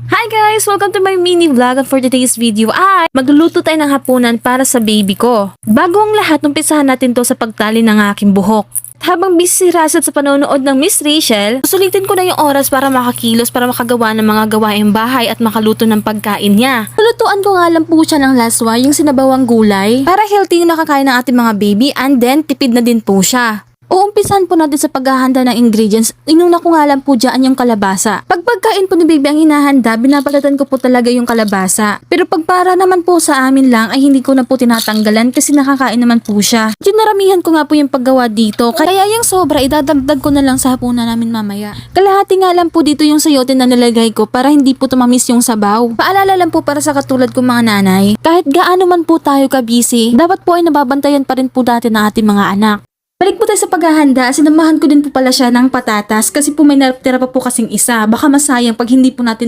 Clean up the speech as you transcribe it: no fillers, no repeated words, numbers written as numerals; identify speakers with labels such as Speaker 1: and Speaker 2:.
Speaker 1: Hi guys! Welcome to my mini vlog, and for today's video ay magluluto tayo ng hapunan para sa baby ko. Bago ang lahat, umpisahan natin to sa pagtali ng aking buhok. Habang busy si Russell sa panonood ng Miss Rachel, susulitin ko na yung oras para makakilos para makagawa ng mga gawaing bahay at makaluto ng pagkain niya. Lulutuan ko nga lang po siya ng laswa, yung sinabawang gulay, para healthy yung nakakain ng ating mga baby, and then tipid na din po siya. Uumpisan po natin sa paghahanda ng ingredients. Inuna ko nga lang po dyan yung kalabasa. Pag pagkain po ni baby ang hinahanda, binabagatan ko po talaga yung kalabasa. Pero pag para naman po sa amin lang, ay hindi ko na po tinatanggalan kasi nakakain naman po siya. Naramihan ko nga po yung paggawa dito. Kaya yung sobra, idadagdag ko na lang sa hapunan namin mamaya. Kalahati nga lang po dito yung sayote na nalagay ko para hindi po tumamis yung sabaw. Paalala lang po para sa katulad kong mga nanay. Kahit gaano man po tayo ka-busy, dapat po ay nababantayan pa rin po natin ang ating mga anak. Balik po tayo sa paghahanda, sinamahan ko din po pala siya ng patatas kasi po may natira pa po kasing isa. Baka masayang pag hindi po natin